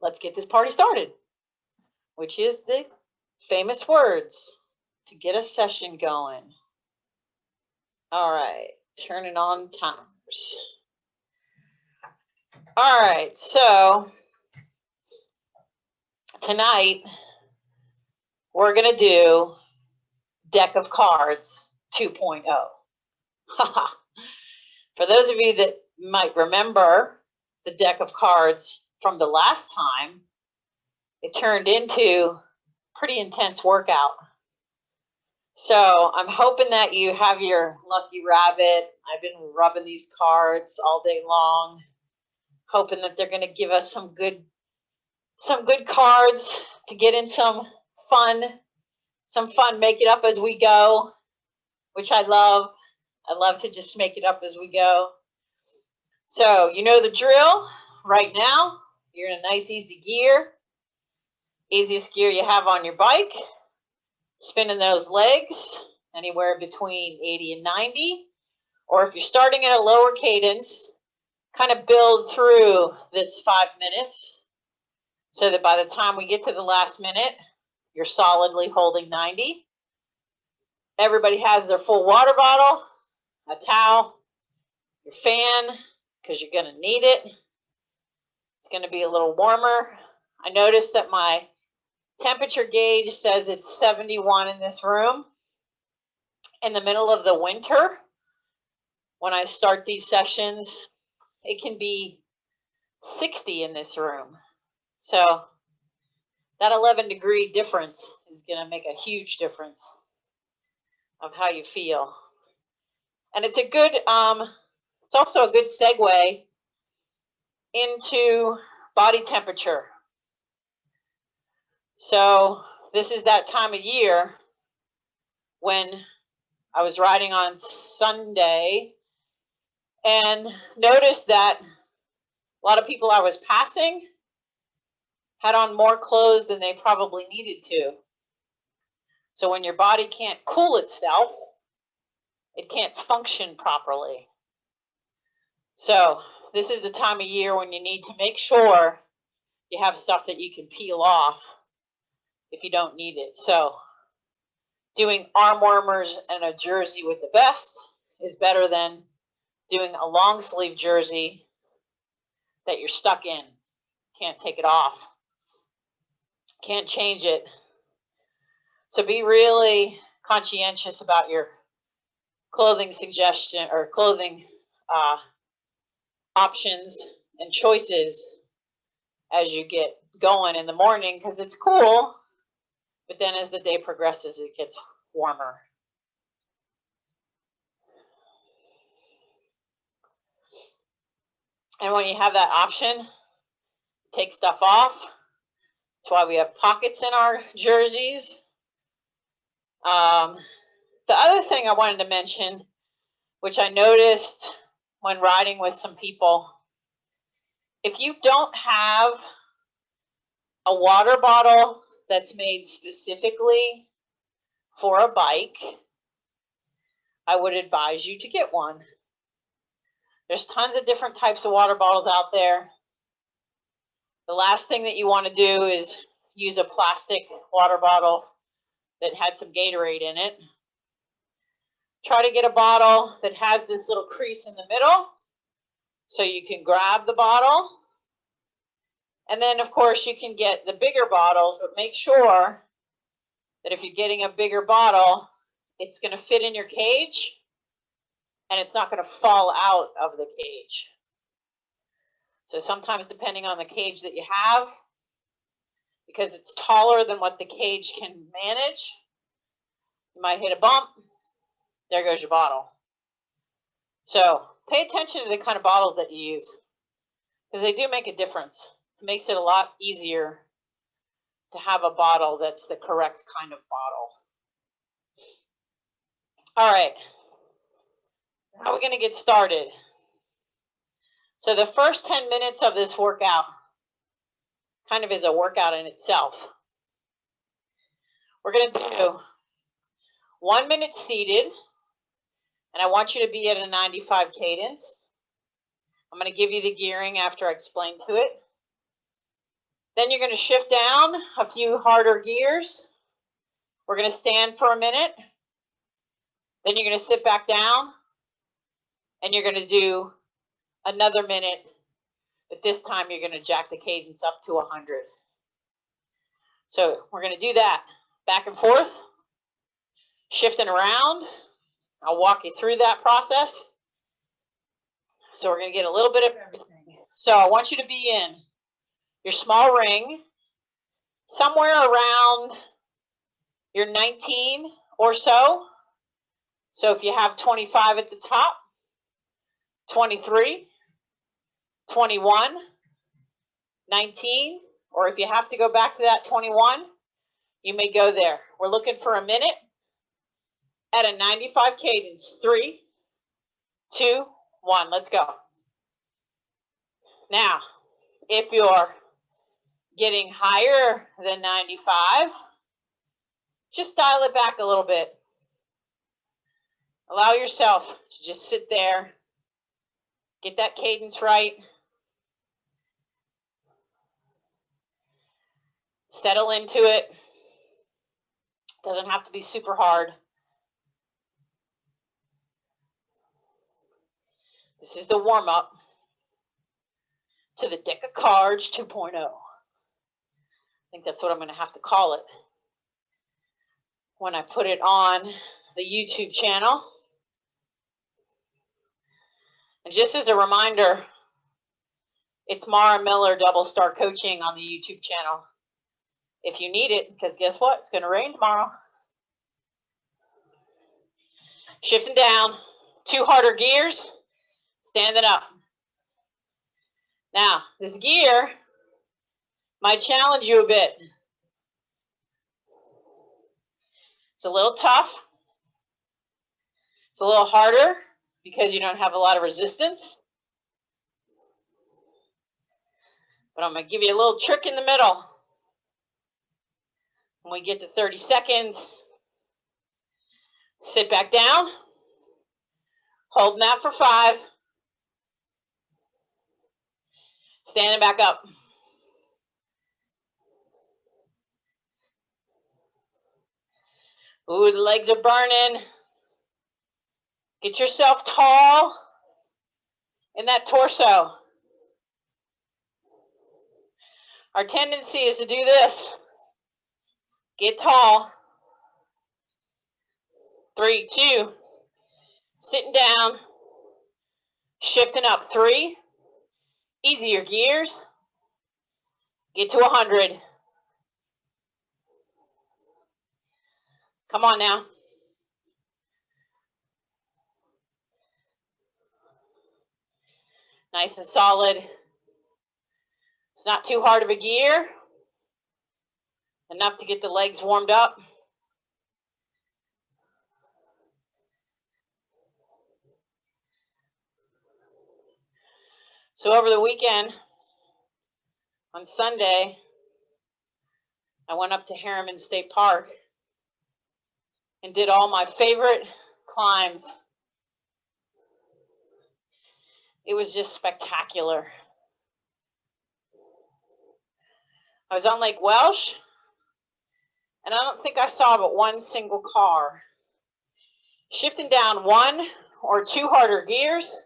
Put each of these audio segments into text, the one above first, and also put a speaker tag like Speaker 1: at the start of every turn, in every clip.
Speaker 1: let's get this party started, which is the famous words to get a session going. All right, turning on timers. All right, so tonight we're going to do Deck of Cards 2.0. For those of you that might remember the deck of cards from the last time, it turned into a pretty intense workout. So I'm hoping that you have your lucky rabbit. I've been rubbing these cards all day long, hoping that they're going to give us some good cards to get in some fun, make it up as we go, which I love. I love to just make it up as we go. So you know the drill. Right now, you're in a nice easy gear. Easiest gear you have on your bike. Spinning those legs anywhere between 80 and 90. Or if you're starting at a lower cadence, kind of build through this 5 minutes so that by the time we get to the last minute, you're solidly holding 90. Everybody has their full water bottle, a towel, your fan, because you're going to need it. It's going to be a little warmer. I noticed that my temperature gauge says it's 71 in this room. In the middle of the winter, when I start these sessions, it can be 60 in this room. So that 11-degree difference is going to make a huge difference of how you feel. And it's a good, it's also a good segue into body temperature. So this is that time of year when I was riding on Sunday and noticed that a lot of people I was passing had on more clothes than they probably needed to. So when your body can't cool itself, it can't function properly. So this is the time of year when you need to make sure you have stuff that you can peel off if you don't need it. So doing arm warmers and a jersey with the vest is better than doing a long sleeve jersey that you're stuck in. Can't take it off. Can't change it. So be really conscientious about your clothing suggestion or clothing options and choices as you get going in the morning, because it's cool, but then as the day progresses, it gets warmer. And when you have that option, take stuff off. That's why we have pockets in our jerseys. The other thing I wanted to mention, which I noticed when riding with some people, if you don't have a water bottle that's made specifically for a bike, I would advise you to get one. There's tons of different types of water bottles out there. The last thing that you want to do is use a plastic water bottle that had some Gatorade in it. Try to get a bottle that has this little crease in the middle so you can grab the bottle. And then, of course, you can get the bigger bottles, but make sure that if you're getting a bigger bottle, it's going to fit in your cage and it's not going to fall out of the cage. So sometimes, depending on the cage that you have, because it's taller than what the cage can manage, you might hit a bump. There goes your bottle. So pay attention to the kind of bottles that you use, because they do make a difference. It makes it a lot easier to have a bottle that's the correct kind of bottle. All right, now we're going to get started. So the first 10 minutes of this workout kind of is a workout in itself. We're going to do 1 minute seated, and I want you to be at a 95 cadence. I'm going to give you the gearing after I explain to it. Then you're going to shift down a few harder gears. We're going to stand for a minute. Then you're going to sit back down, and you're going to do another minute. But this time you're going to jack the cadence up to 100. So we're going to do that back and forth, shifting around. I'll walk you through that process. So we're going to get a little bit of everything. So I want you to be in your small ring, somewhere around your 19 or so. So if you have 25 at the top, 23, 21, 19, or if you have to go back to that 21, you may go there. We're looking for a minute at a 95 cadence. 3, 2, 1, let's go. Now, if you're getting higher than 95, just dial it back a little bit. Allow yourself to just sit there, get that cadence right, settle into it. Doesn't have to be super hard. This is the warm-up to the deck of cards 2.0. I think that's what I'm going to have to call it when I put it on the YouTube channel. And just as a reminder, it's Mara Miller Double Star Coaching on the YouTube channel. If you need it, because guess what? It's going to rain tomorrow. Shifting down, 2 harder gears, standing up. Now, this gear might challenge you a bit. It's a little tough. It's a little harder because you don't have a lot of resistance. But I'm going to give you a little trick in the middle. When we get to 30 seconds, sit back down, holding that for 5, standing back up. Ooh, the legs are burning. Get yourself tall in that torso. Our tendency is to do this. Get tall. 3, 2, sitting down, shifting up. 3, easier gears. Get to 100. Come on now. Nice and solid. It's not too hard of a gear. Enough to get the legs warmed up. So over the weekend, on Sunday, I went up to Harriman State Park and did all my favorite climbs. It was just spectacular. I was on Lake Welsh, and I don't think I saw but one single car. Shifting down 1 or 2 harder gears,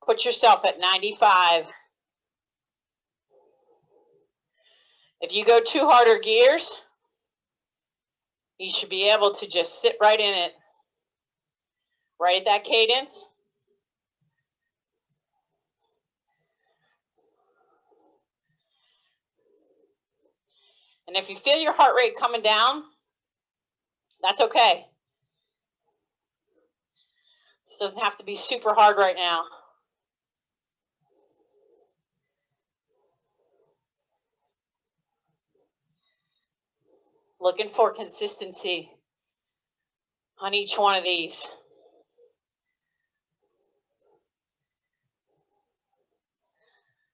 Speaker 1: put yourself at 95. If you go 2 harder gears, you should be able to just sit right in it, right at that cadence. And if you feel your heart rate coming down, that's okay. This doesn't have to be super hard right now. Looking for consistency on each one of these.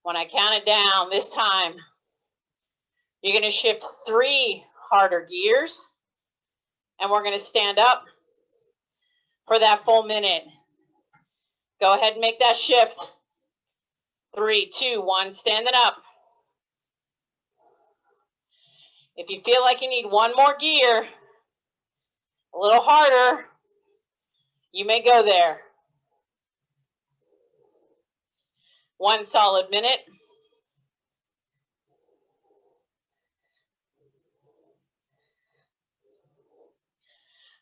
Speaker 1: When I count it down this time, you're going to shift 3 harder gears, and we're going to stand up for that full minute. Go ahead and make that shift. 3, 2, 1, standing up. If you feel like you need one more gear, a little harder, you may go there. 1 solid minute.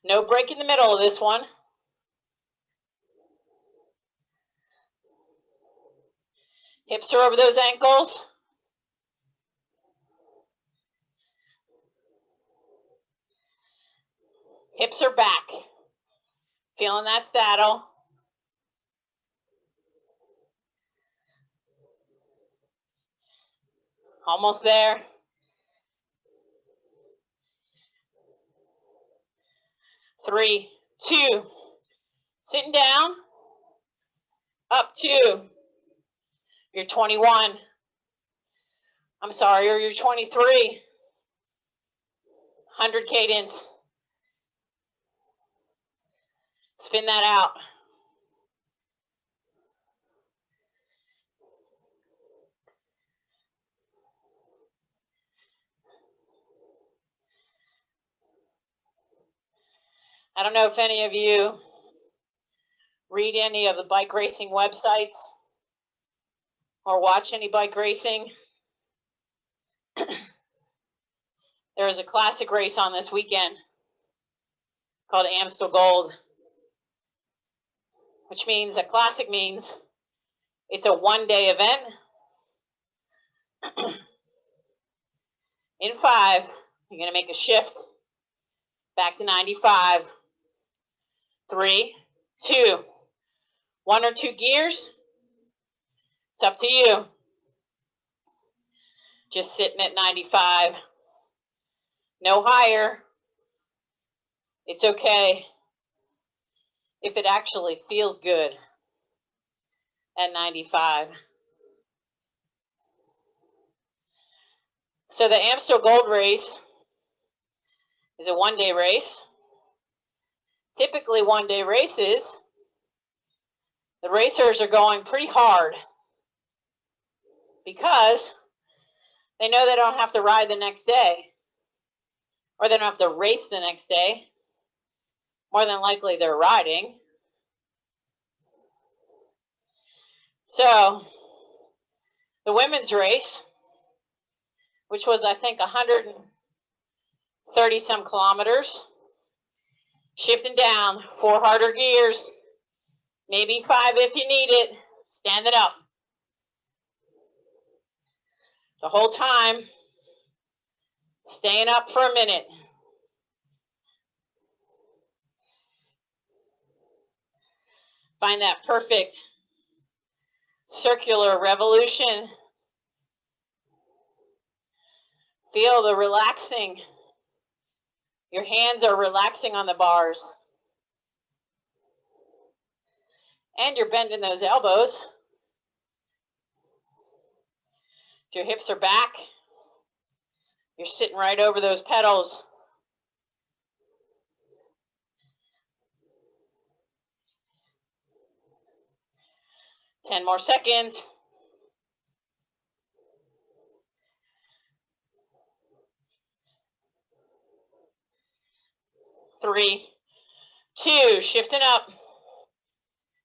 Speaker 1: No break in the middle of this one. Hips are over those ankles. Hips are back. Feeling that saddle. Almost there. 3, 2. Sitting down. Up 2. You're 21. I'm sorry, or you're 23. 100 cadence. Spin that out. I don't know if any of you read any of the bike racing websites or watch any bike racing. There is a classic race on this weekend called Amstel Gold, which means that classic means it's a one-day event. In 5, you're going to make a shift back to 95. 3, 2, 1 or 2 gears. It's up to you. Just sitting at 95. No higher. It's okay if it actually feels good at 95. So the Amstel Gold Race is a one-day race. Typically one-day races, the racers are going pretty hard because they know they don't have to ride the next day, or they don't have to race the next day. More than likely they're riding. So the women's race, which was I think 130 some kilometers, shifting down, 4 harder gears, maybe 5 if you need it. Stand it up. The whole time, staying up for a minute. Find that perfect circular revolution. Feel the relaxing. Your hands are relaxing on the bars. And you're bending those elbows. If your hips are back, you're sitting right over those pedals. Ten more seconds. 3, 2, shifting up.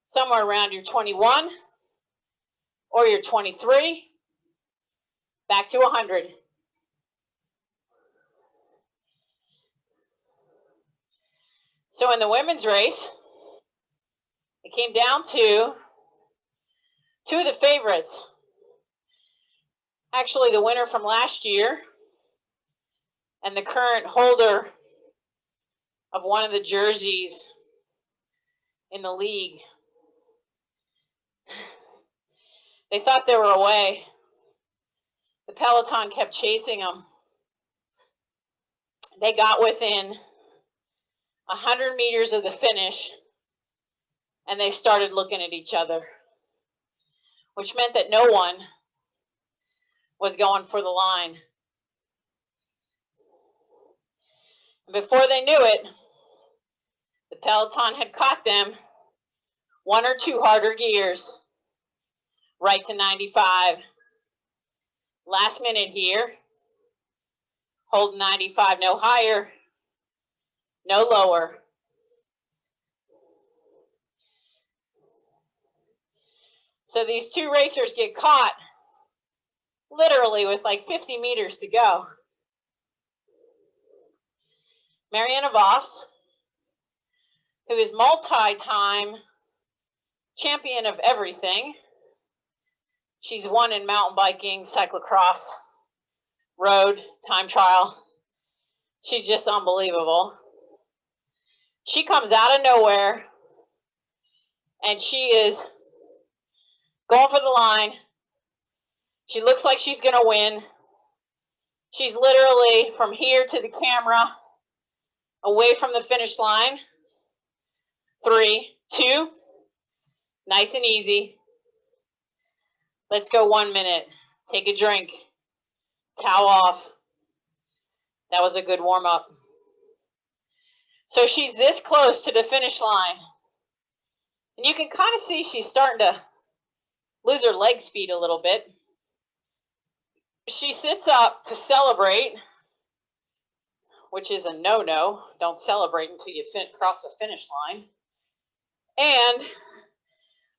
Speaker 1: Somewhere around your 21 or your 23. Back to 100. So in the women's race, it came down to 2 of the favorites. Actually, the winner from last year and the current holder of one of the jerseys in the league. They thought they were away. The peloton kept chasing them. They got within 100 meters of the finish, and they started looking at each other, which meant that no one was going for the line. And before they knew it, the peloton had caught them 1 or 2 harder gears, right to 95. Last minute here. Hold 95, no higher, no lower. So these two racers get caught literally with like 50 meters to go. Marianne Vos, who is multi-time champion of everything. She's won in mountain biking, cyclocross, road, time trial. She's just unbelievable. She comes out of nowhere and she is going for the line. She looks like she's going to win. She's literally from here to the camera, away from the finish line. 3, 2, nice and easy. Let's go 1 minute. Take a drink. Towel off. That was a good warm up. So she's this close to the finish line. And you can kind of see she's starting to lose her leg speed a little bit. She sits up to celebrate, which is a no-no. Don't celebrate until you cross the finish line. And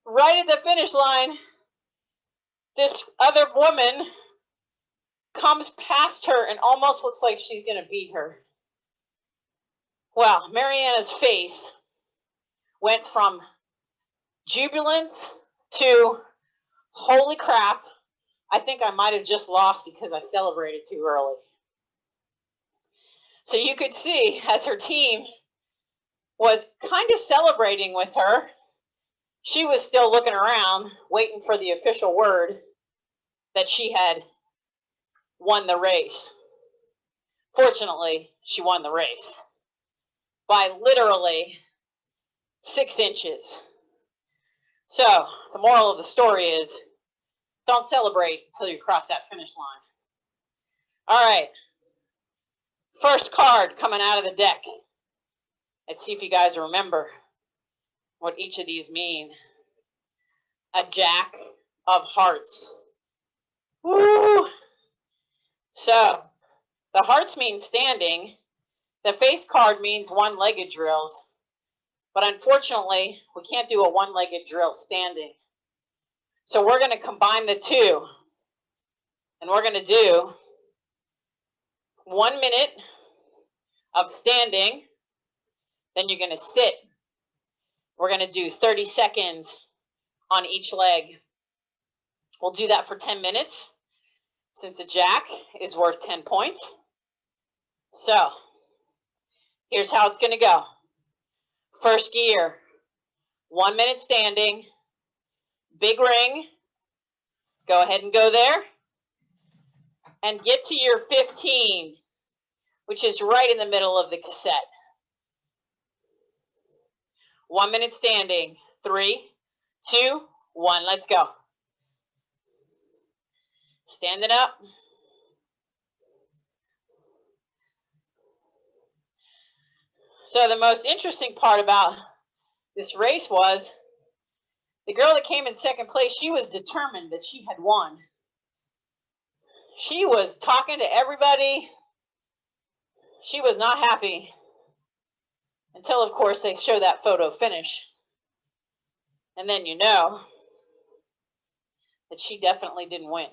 Speaker 1: right at the finish line, this other woman comes past her and almost looks like she's going to beat her. Well, Mariana's face went from jubilance to holy crap, I think I might have just lost because I celebrated too early. So you could see as her team was kind of celebrating with her, she was still looking around, waiting for the official word that she had won the race. Fortunately, she won the race by literally 6 inches. So the moral of the story is, don't celebrate until you cross that finish line. All right, first card coming out of the deck. Let's see if you guys remember what each of these mean. A Jack of Hearts. Woo! So the hearts mean standing. The face card means one-legged drills. But unfortunately, we can't do a one-legged drill standing. So we're going to combine the two. And we're going to do 1 minute of standing. Then you're going to sit. We're going to do 30 seconds on each leg. We'll do that for 10 minutes since a jack is worth 10 points. So here's how it's going to go. First gear, 1 minute standing, big ring. Go ahead and go there. And get to your 15, which is right in the middle of the cassette. 1 minute standing. 3, 2, 1. Let's go. Stand it up. So the most interesting part about this race was the girl that came in second place, she was determined that she had won. She was talking to everybody. She was not happy until, of course, they show that photo finish. And then you know that she definitely didn't win.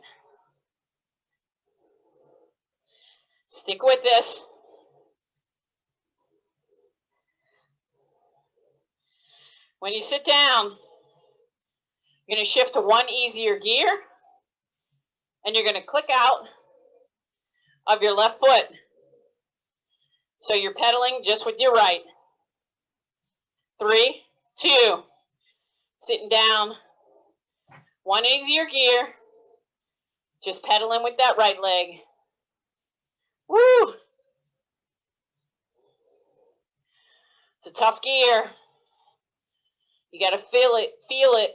Speaker 1: Stick with this. When you sit down, you're going to shift to one easier gear, and you're going to click out of your left foot. So you're pedaling just with your right. 3, 2, sitting down, one easier gear, just pedaling with that right leg. Woo! It's a tough gear. You got to feel it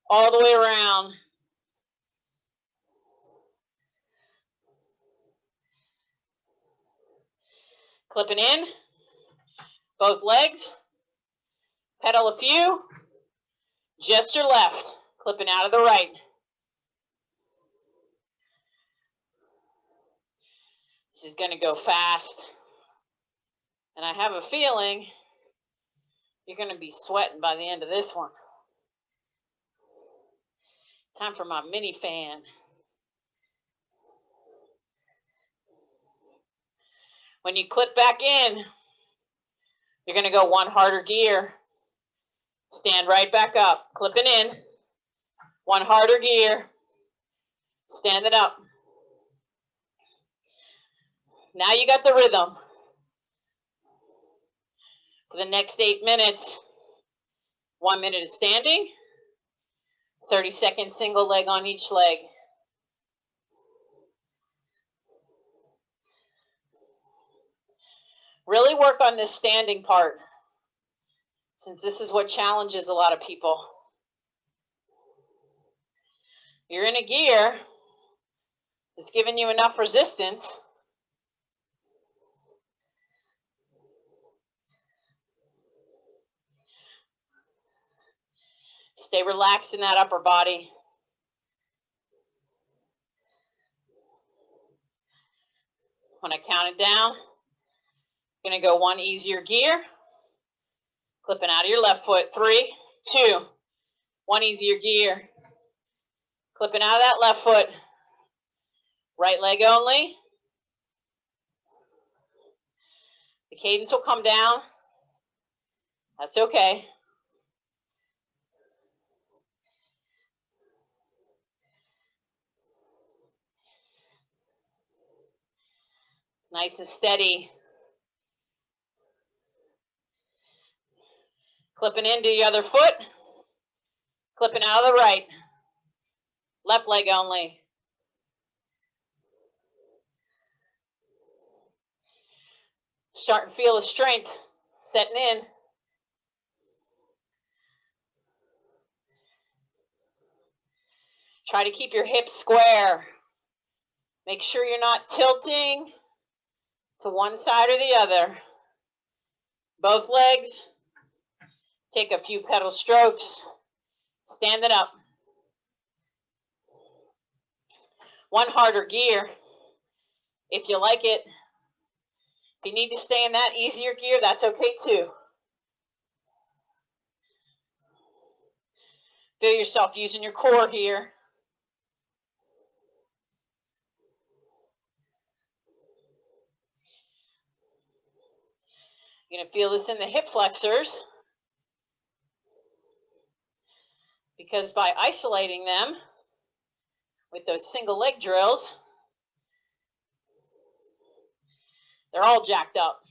Speaker 1: all the way around. Clipping in, both legs, pedal a few, just your left, clipping out of the right. This is going to go fast. And I have a feeling you're going to be sweating by the end of this one. Time for my mini fan. When you clip back in, you're going to go one harder gear. Stand right back up. Clipping in. One harder gear. Stand it up. Now you got the rhythm. For the next 8 minutes, 1 minute is standing, 30 seconds single leg on each leg. Really work on this standing part, since this is what challenges a lot of people. You're in a gear that's giving you enough resistance. Stay relaxed in that upper body. When I count it down, you're going to go one easier gear. Clipping out of your left foot. 3, 2, one easier gear. Clipping out of that left foot. Right leg only. The cadence will come down. That's okay. Nice and steady. Clipping into the other foot. Clipping out of the right. Left leg only. Start to feel the strength setting in. Try to keep your hips square. Make sure you're not tilting to one side or the other. Both legs. Take a few pedal strokes. Stand it up. One harder gear, if you like it. If you need to stay in that easier gear, that's okay too. Feel yourself using your core here. You're going to feel this in the hip flexors, because by isolating them with those single leg drills, they're all jacked up.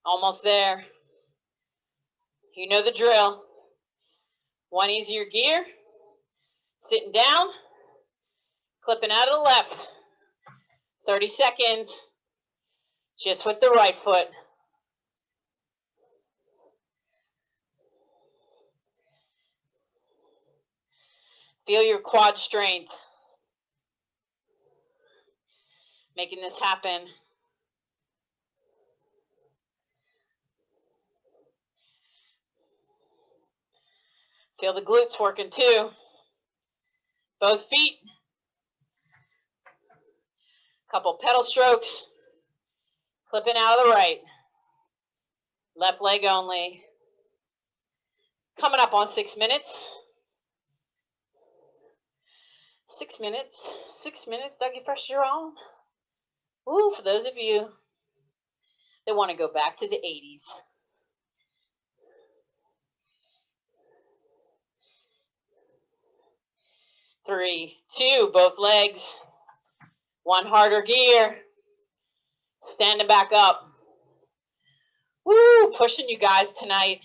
Speaker 1: Almost there. You know the drill. One easier gear. Sitting down. Clipping out of the left. 30 seconds. Just with the right foot. Feel your quad strength. Making this happen. Feel the glutes working too. Both feet. Couple pedal strokes. Clipping out of the right. Left leg only. Coming up on 6 minutes. 6 minutes. 6 minutes. Dougie pressure on. Ooh, for those of you that want to go back to the 80s. Three, two, both legs. One harder gear. Standing back up. Woo, pushing you guys tonight.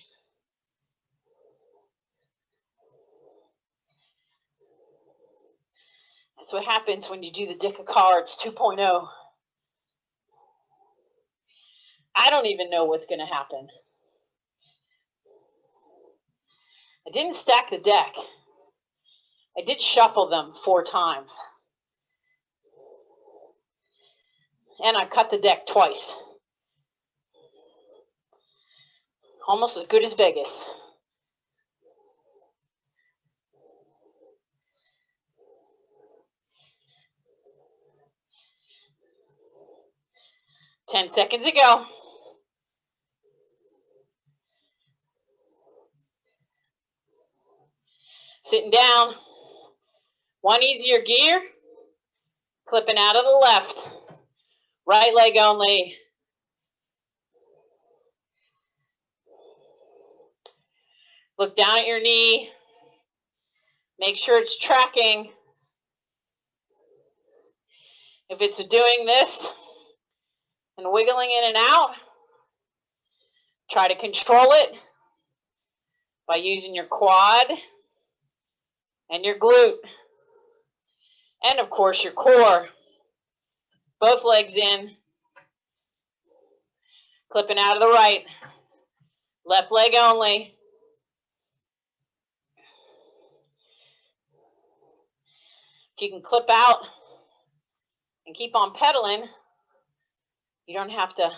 Speaker 1: That's what happens when you do the Deck of Cards 2.0. I don't even know what's going to happen. I didn't stack the deck. I did shuffle them 4 times. And I cut the deck twice. Almost as good as Vegas. 10 seconds to go. Sitting down. One easier gear. Clipping out of the left. Right leg only. Look down at your knee. Make sure it's tracking. If it's doing this and wiggling in and out, try to control it by using your quad and your glute. And of course your core. Both legs in. Clipping out of the right. Left leg only. If you can clip out and keep on pedaling, you don't have to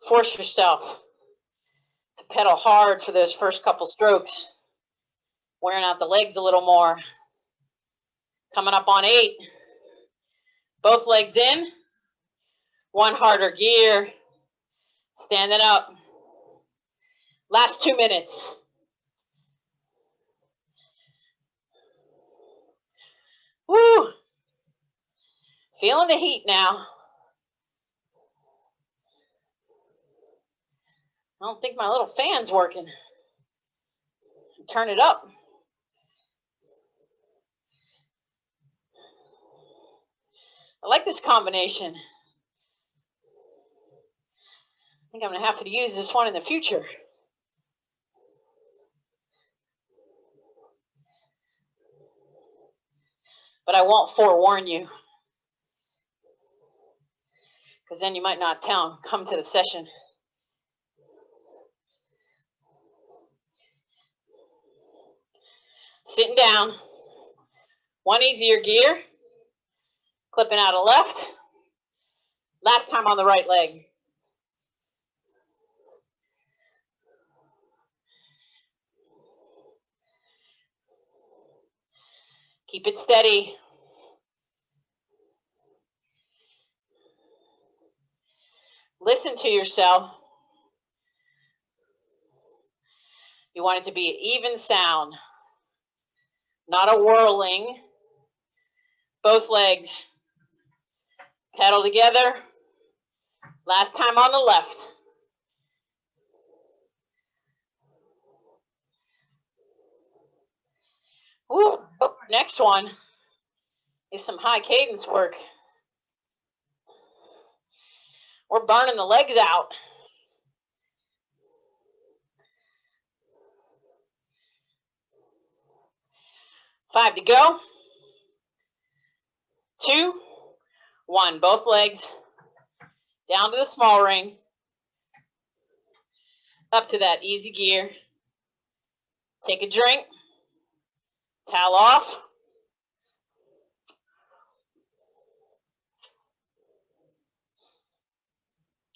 Speaker 1: force yourself to pedal hard for those first couple strokes. Wearing out the legs a little more. Coming up on 8. Both legs in. One harder gear. Standing up. Last 2 minutes. Woo! Feeling the heat now. I don't think my little fan's working. Turn it up. I like this combination. I think I'm going to have to use this one in the future. But I won't forewarn you. Because then you might not come to the session. Sitting down. One easier gear. Clipping out of left. Last time on the right leg. Keep it steady. Listen to yourself. You want it to be an even sound, not a whirling. Both legs. Pedal together. Last time on the left. Ooh, next one is some high cadence work. We're burning the legs out. Five to go. 2, 1. Both legs down to the small ring. Up to that easy gear. Take a drink. Towel off.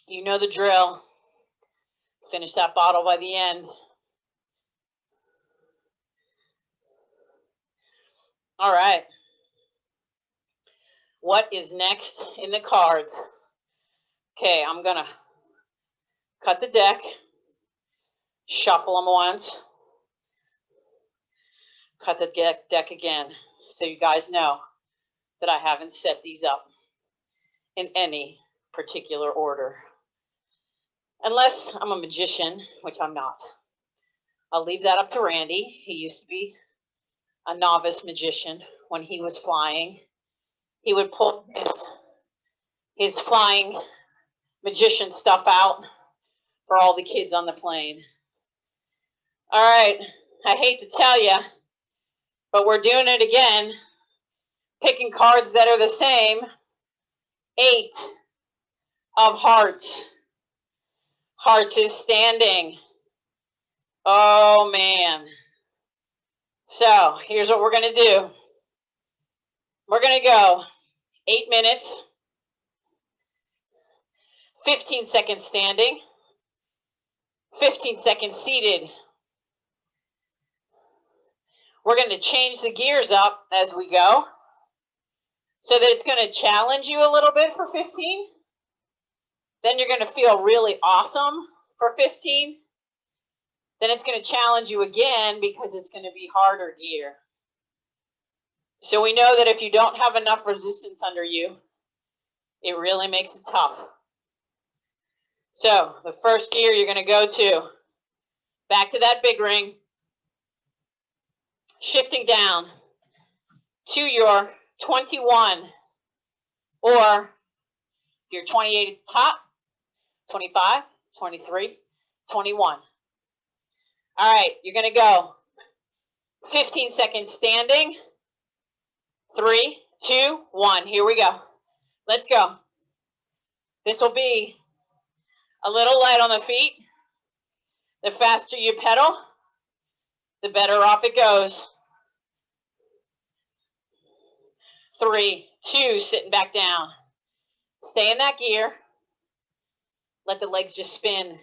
Speaker 1: You know the drill. Finish that bottle by the end. All right. What is next in the cards? Okay, I'm going to cut the deck, shuffle them once, cut the deck again, so you guys know that I haven't set these up in any particular order. Unless I'm a magician, which I'm not. I'll leave that up to Randy. He used to be a novice magician when he was flying. He would pull his flying magician stuff out for all the kids on the plane. All right, I hate to tell you, but we're doing it again. Picking cards that are the same. 8 of hearts. Hearts is standing. Oh, man. So here's what we're going to do. We're going to go 8 minutes, 15 seconds standing, 15 seconds seated. We're going to change the gears up as we go so that it's going to challenge you a little bit for 15. Then you're going to feel really awesome for 15. Then it's going to challenge you again because it's going to be harder gear. So we know that if you don't have enough resistance under you, it really makes it tough. So the first gear you're going to go to, back to that big ring, shifting down to your 21, or your 28 at the top, 25, 23, 21. All right, you're going to go 15 seconds standing. 3, 2, 1. Here we go. Let's go. This will be a little light on the feet. The faster you pedal, the better off it goes. 3, 2, sitting back down. Stay in that gear. Let the legs just spin.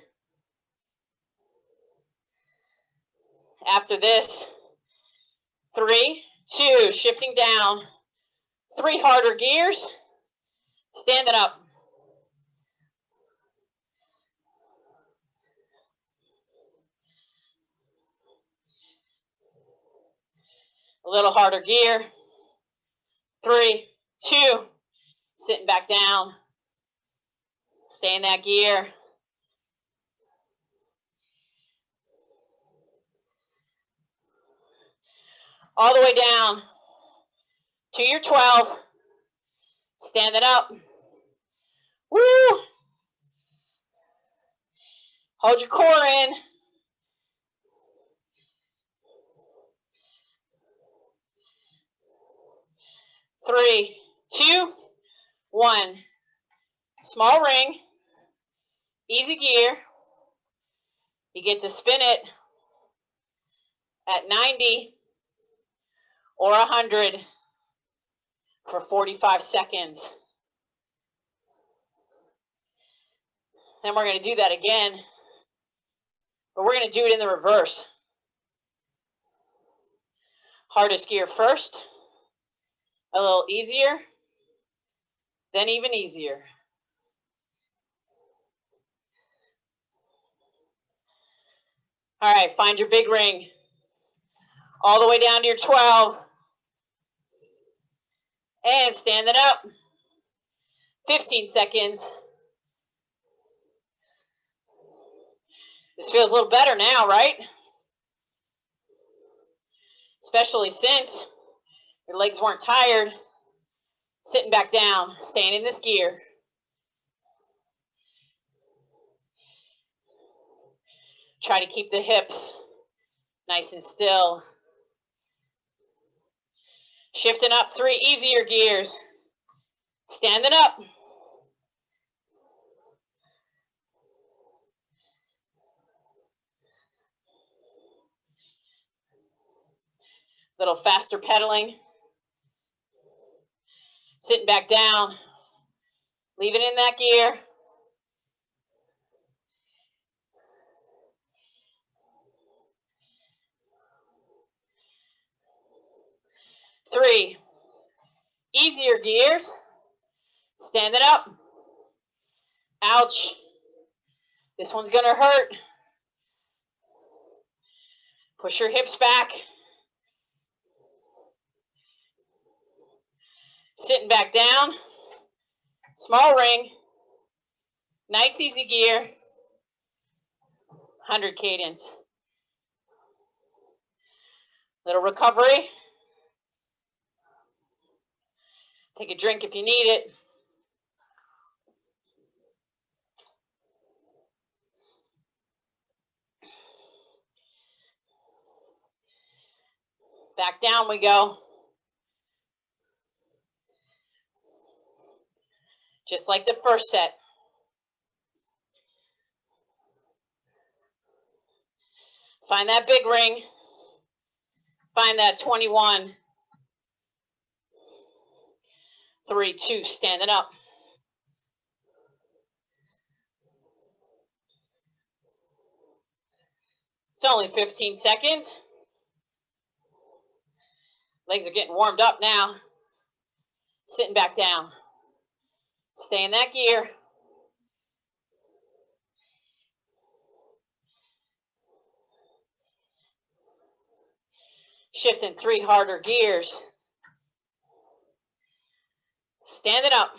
Speaker 1: After this, 3, 2, shifting down. 3 harder gears. Standing up. A little harder gear. 3, 2, sitting back down. Stay in that gear. All the way down to your 12. Standing up. Woo! Hold your core in. 3, 2, 1. Small ring. Easy gear. You get to spin it at 90 or 100 for 45 seconds. Then we're going to do that again, but we're going to do it in the reverse. Hardest gear first, a little easier, then even easier. All right, find your big ring. All the way down to your 12. And stand it up. 15 seconds. This feels a little better now, right? Especially since your legs weren't tired. Sitting back down, staying in this gear. Try to keep the hips nice and still. Shifting up 3 easier gears. Standing up. Little faster pedaling. Sitting back down. Leave it in that gear. Three easier gears. Stand it up. Ouch. This one's going to hurt. Push your hips back. Sitting back down. Small ring. Nice easy gear. 100 cadence. Little recovery. Take a drink if you need it. Back down we go. Just like the first set. Find that big ring. Find that 21. 3, 2, standing up. It's only 15 seconds. Legs are getting warmed up now. Sitting back down. Stay in that gear. Shifting 3 harder gears. Standing up.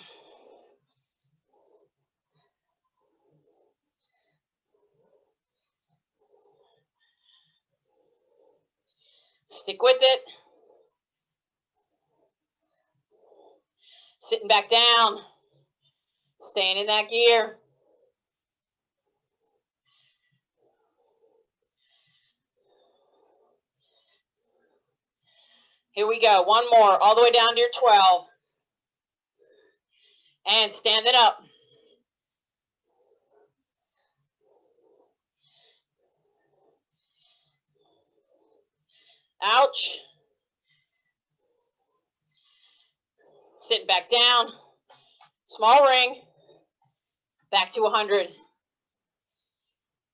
Speaker 1: Stick with it. Sitting back down. Staying in that gear. Here we go. One more, all the way down to your 12. And standing up. Ouch. Sitting back down. Small ring. Back to 100.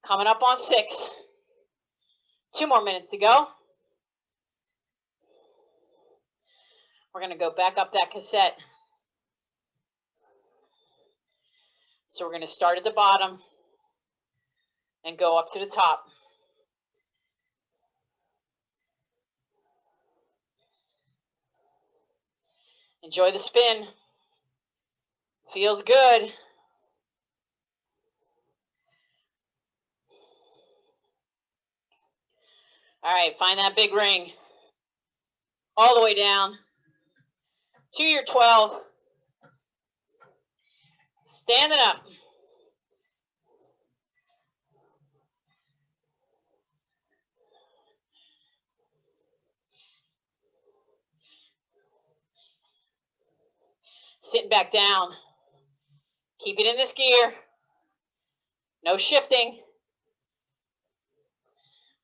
Speaker 1: Coming up on 6. 2 more minutes to go. We're going to go back up that cassette. So we're going to start at the bottom and go up to the top. Enjoy the spin. Feels good. All right, find that big ring. All the way down to your 12. Standing up. Sitting back down. Keep it in this gear. No shifting.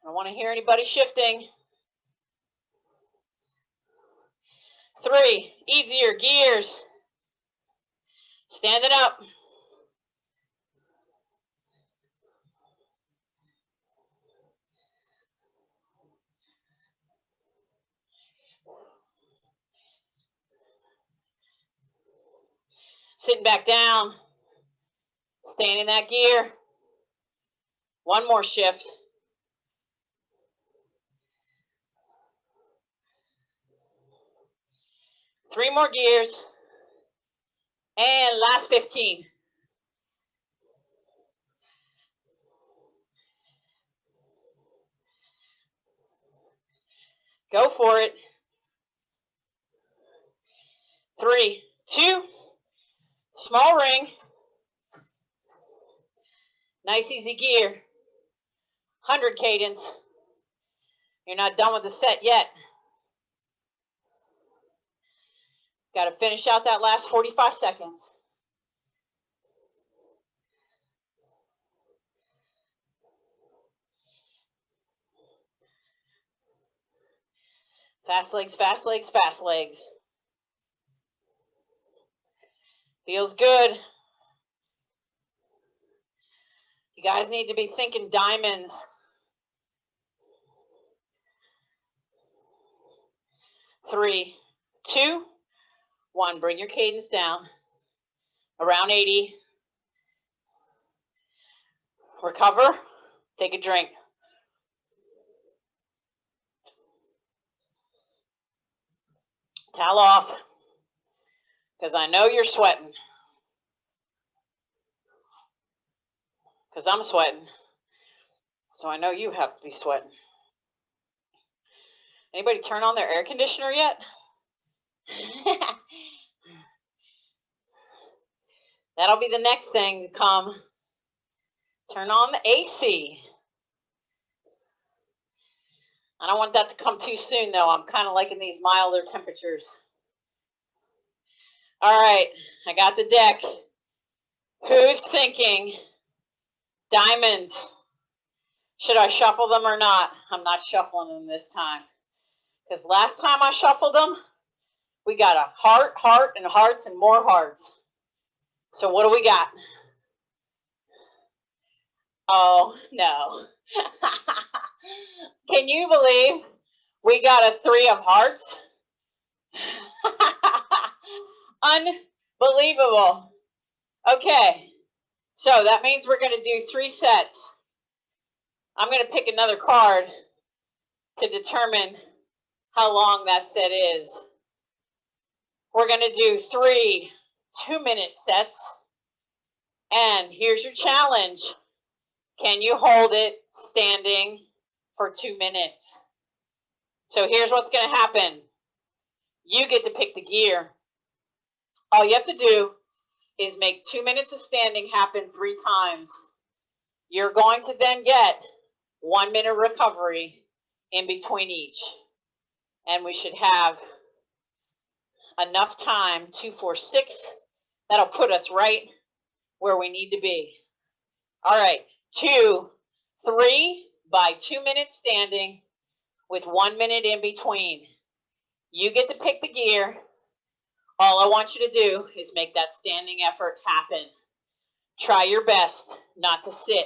Speaker 1: I don't want to hear anybody shifting. 3, easier gears. Standing up. Sitting back down. Staying in that gear. One more shift. Three more gears. And last 15. Go for it. 3, 2. Small ring. Nice easy gear. 100 cadence. You're not done with the set yet. Got to finish out that last 45 seconds. Fast legs, fast legs, fast legs. Feels good. You guys need to be thinking diamonds. 3, 2, 1. Bring your cadence down. Around 80. Recover. Take a drink. Towel off. Because I know you're sweating. Because I'm sweating. So I know you have to be sweating. Anybody turn on their air conditioner yet? That'll be the next thing to come. Turn on the AC. I don't want that to come too soon, though. I'm kind of liking these milder temperatures. All right, I got the deck. Who's thinking diamonds? Should I shuffle them or not? I'm not shuffling them this time. Because last time I shuffled them, we got a heart, heart, and hearts, and more hearts. So what do we got? Oh, no. Can you believe we got a 3 of hearts? Unbelievable. Okay, so that means we're going to do 3 sets. I'm going to pick another card to determine how long that set is. We're going to do 3 2-minute sets. And here's your challenge. Can you hold it standing for 2 minutes? So here's what's going to happen. You get to pick the gear. All you have to do is make 2 minutes of standing happen 3 times. You're going to then get 1 minute recovery in between each. And we should have enough time, 2, 4, 6. That'll put us right where we need to be. All right, 2, 3 by 2 minutes standing with 1 minute in between. You get to pick the gear. All I want you to do is make that standing effort happen. Try your best not to sit.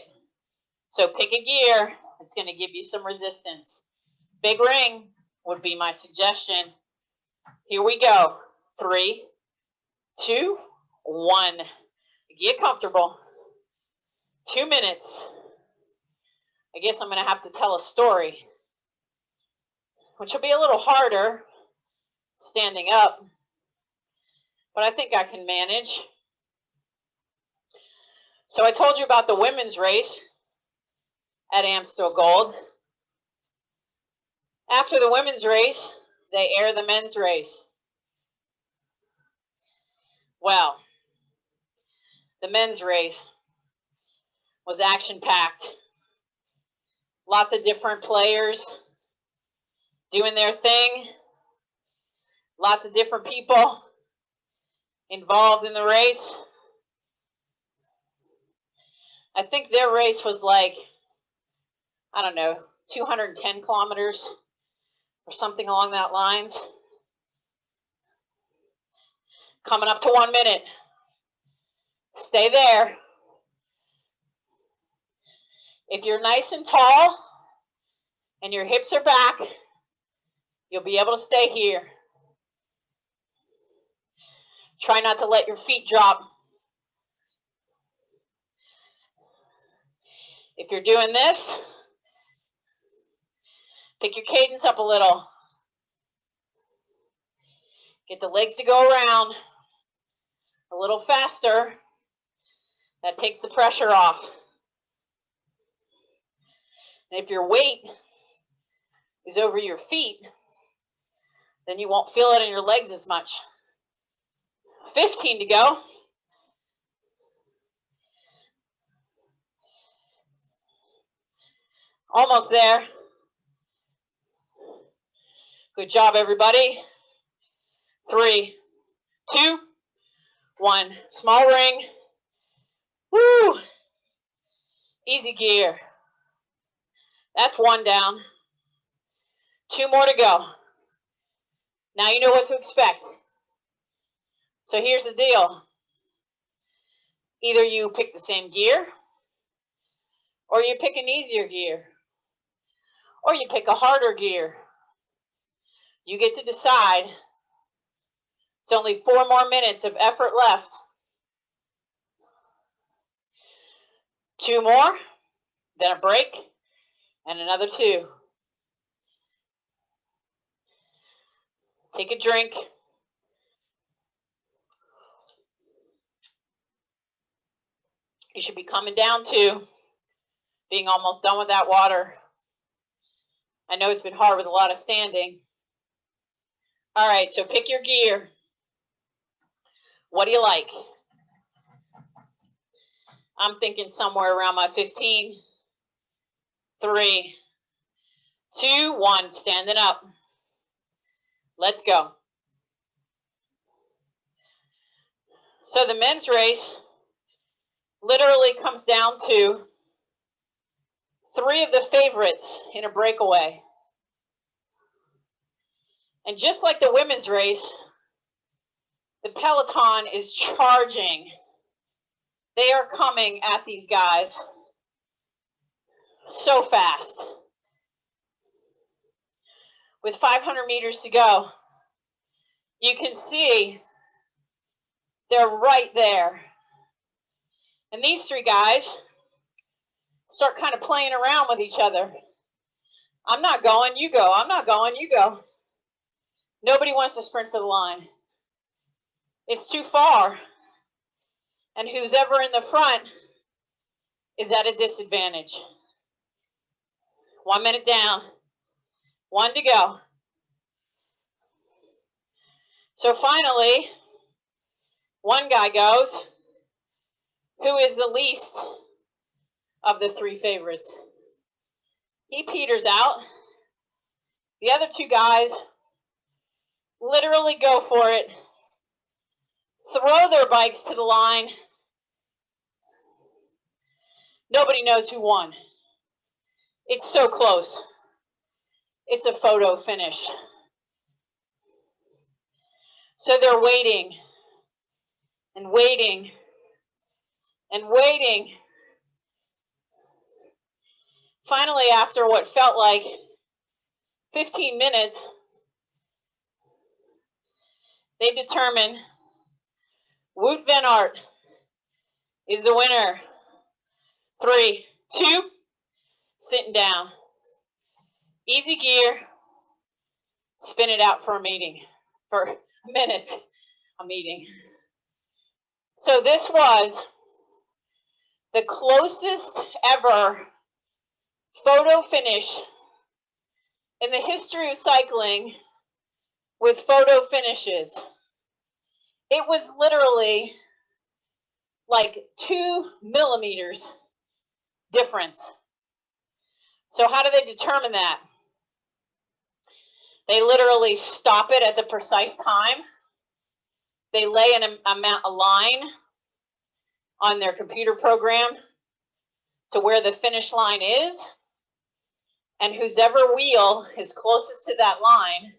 Speaker 1: So pick a gear. It's going to give you some resistance. Big ring would be my suggestion. Here we go. 3, 2, 1. Get comfortable. 2 minutes. I guess I'm going to have to tell a story, which will be a little harder standing up, but I think I can manage. So I told you about the women's race at Amstel Gold. After the women's race, they air the men's race. Well, the men's race was action-packed. Lots of different players doing their thing. Lots of different people involved in the race. I think their race was like, I don't know, 210 kilometers or something along that lines. Coming up to 1 minute. Stay there. If you're nice and tall and your hips are back, you'll be able to stay here. Try not to let your feet drop. If you're doing this, pick your cadence up a little. Get the legs to go around a little faster. That takes the pressure off. And if your weight is over your feet, then you won't feel it in your legs as much. 15 to go. Almost there. Good job, everybody. 3, 2, 1. Small ring. Woo! Easy gear. That's 1 down. 2 more to go. Now you know what to expect. So here's the deal. Either you pick the same gear, or you pick an easier gear, or you pick a harder gear. You get to decide. It's only 4 more minutes of effort left. 2 more, then a break, and another 2. Take a drink. You should be coming down to being almost done with that water. I know it's been hard with a lot of standing. All right, so pick your gear. What do you like? I'm thinking somewhere around my 15. 3, 2, 1, standing up. Let's go. So the men's race literally comes down to 3 of the favorites in a breakaway. And just like the women's race, the peloton is charging. They are coming at these guys so fast. With 500 meters to go, you can see they're right there. And these 3 guys start kind of playing around with each other. I'm not going, you go. I'm not going, you go. Nobody wants to sprint for the line. It's too far. And who's ever in the front is at a disadvantage. 1 minute down. 1 to go. So finally, one guy goes, who is the least of the 3 favorites. He peters out. The other 2 guys literally go for it, throw their bikes to the line. Nobody knows who won. It's so close. It's a photo finish. So they're waiting and waiting and waiting. Finally, after what felt like 15 minutes, they determine Wout van Aert is the winner. 3, 2, sitting down. Easy gear, spin it out for a minute, a meeting. So this was the closest ever photo finish in the history of cycling with photo finishes. It was literally like 2 millimeters difference. So how do they determine that? They literally stop it at the precise time. They lay a line on their computer program to where the finish line is, and whoever wheel is closest to that line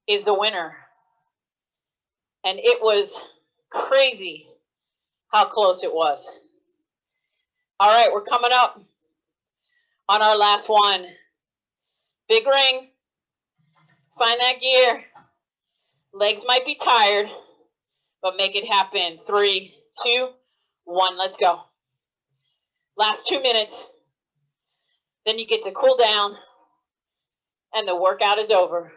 Speaker 1: is the winner. And it was crazy how close it was. All right, we're coming up on our last one. Big ring. Find that gear. Legs might be tired, but make it happen. 3, 2, 1, let's go. Last 2 minutes. Then you get to cool down, and the workout is over.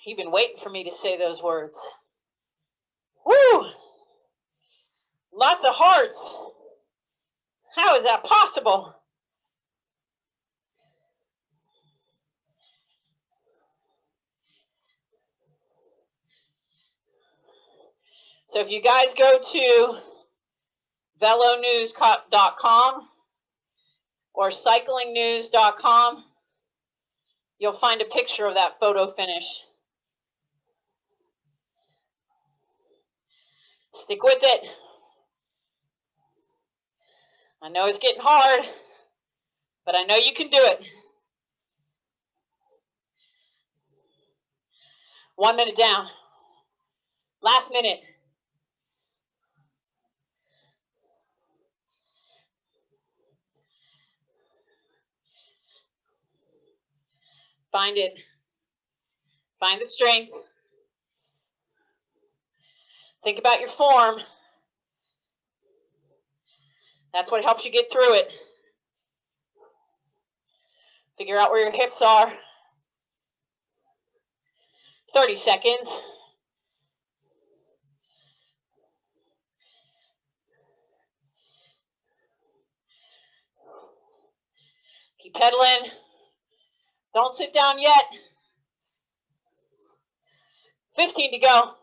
Speaker 1: You've been waiting for me to say those words. Woo! Lots of hearts. How is that possible? So if you guys go to velonews.com or cyclingnews.com, you'll find a picture of that photo finish. Stick with it. I know it's getting hard, but I know you can do it. 1 minute down. Last minute. Find it. Find the strength. Think about your form. That's what helps you get through it. Figure out where your hips are. 30 seconds. Keep pedaling. Don't sit down yet. 15 to go.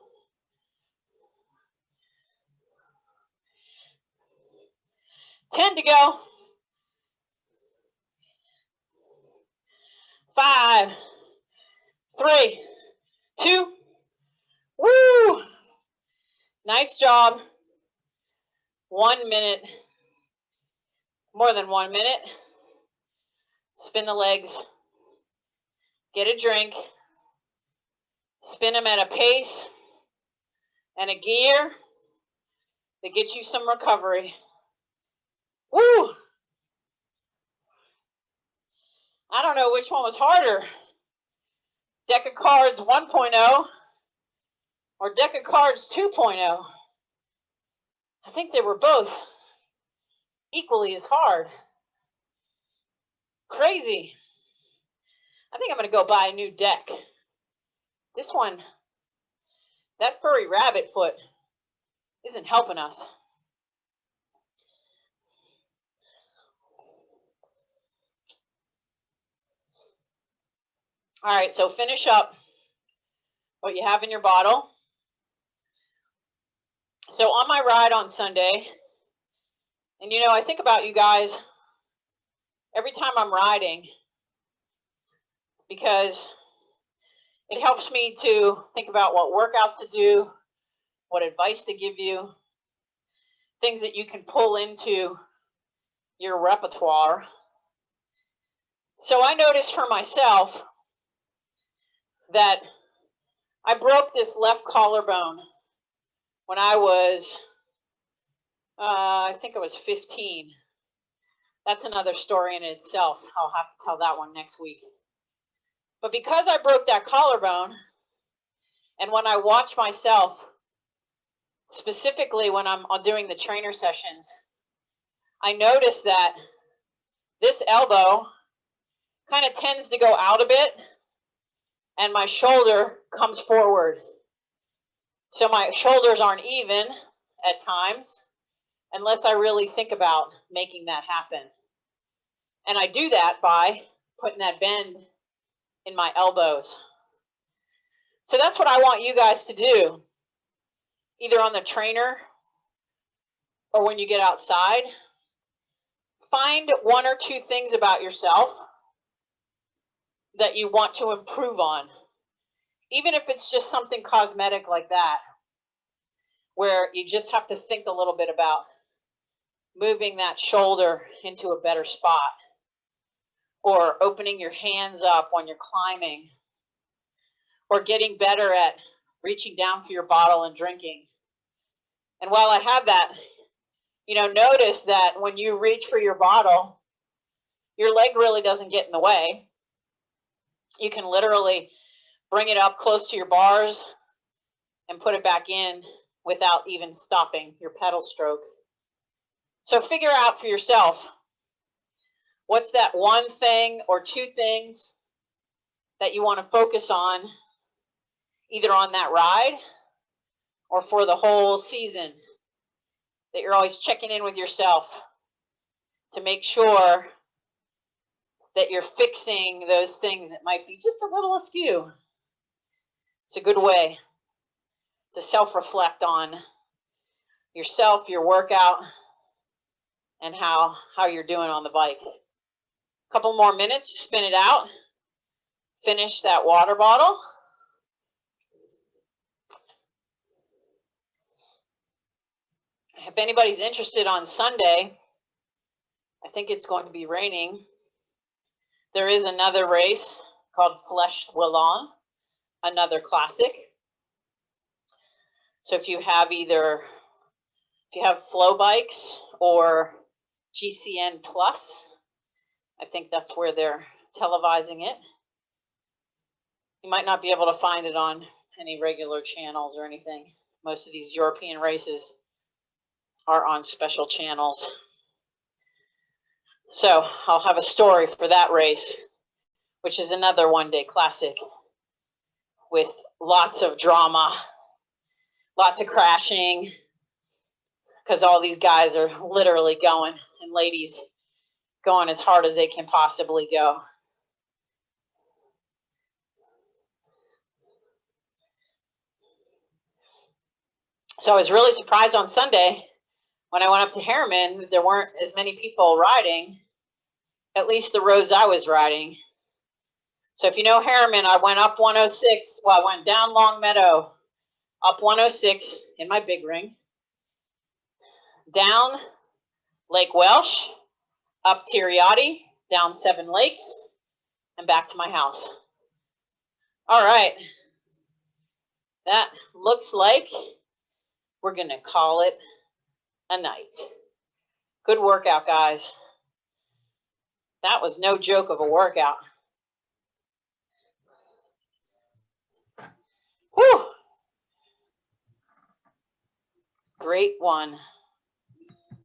Speaker 1: 10 to go. 5, 3, 2. Woo! Nice job. 1 minute. More than 1 minute. Spin the legs. Get a drink. Spin them at a pace and a gear that gets you some recovery. Woo! I don't know which one was harder. Deck of Cards 1.0 or Deck of Cards 2.0. I think they were both equally as hard. Crazy. I think I'm going to go buy a new deck. This one, that furry rabbit foot isn't helping us. All right, so finish up what you have in your bottle. So on my ride on Sunday, and you know, I think about you guys every time I'm riding because it helps me to think about what workouts to do, what advice to give you, things that you can pull into your repertoire. So I noticed for myself that I broke this left collarbone when I was, I think I was 15. That's another story in itself. I'll have to tell that one next week. But because I broke that collarbone, and when I watch myself, specifically when I'm doing the trainer sessions, I notice that this elbow kind of tends to go out a bit, and my shoulder comes forward. So my shoulders aren't even at times, unless I really think about making that happen. And I do that by putting that bend in my elbows. So that's what I want you guys to do, either on the trainer or when you get outside. Find one or two things about yourself that you want to improve on, even if it's just something cosmetic like that, where you just have to think a little bit about moving that shoulder into a better spot, or opening your hands up when you're climbing, or getting better at reaching down for your bottle and drinking. And while I have that, you know, notice that when you reach for your bottle, your leg really doesn't get in the way. You can literally bring it up close to your bars and put it back in without even stopping your pedal stroke. So figure out for yourself, what's that one thing or two things that you want to focus on, either on that ride or for the whole season, that you're always checking in with yourself to make sure that you're fixing those things that might be just a little askew. It's a good way to self-reflect on yourself, your workout, and how you're doing on the bike. A couple more minutes to spin it out. Finish that water bottle. If anybody's interested on Sunday, I think it's going to be raining. There is another race called Flèche Wallonne, another classic. So if you have Flow Bikes or GCN Plus, I think that's where they're televising it. You might not be able to find it on any regular channels or anything. Most of these European races are on special channels. So I'll have a story for that race, which is another one-day classic with lots of drama, lots of crashing, because all these guys are literally going, and ladies going as hard as they can possibly go. So I was really surprised on Sunday when I went up to Harriman, there weren't as many people riding, at least the roads I was riding. So if you know Harriman, I went up 106. Well, I went down Long Meadow, up 106 in my big ring, down Lake Welsh, up Tiriati, down 7 Lakes, and back to my house. All right. That looks like we're going to call it a night. Good workout, guys. That was no joke of a workout. Whew. Great one.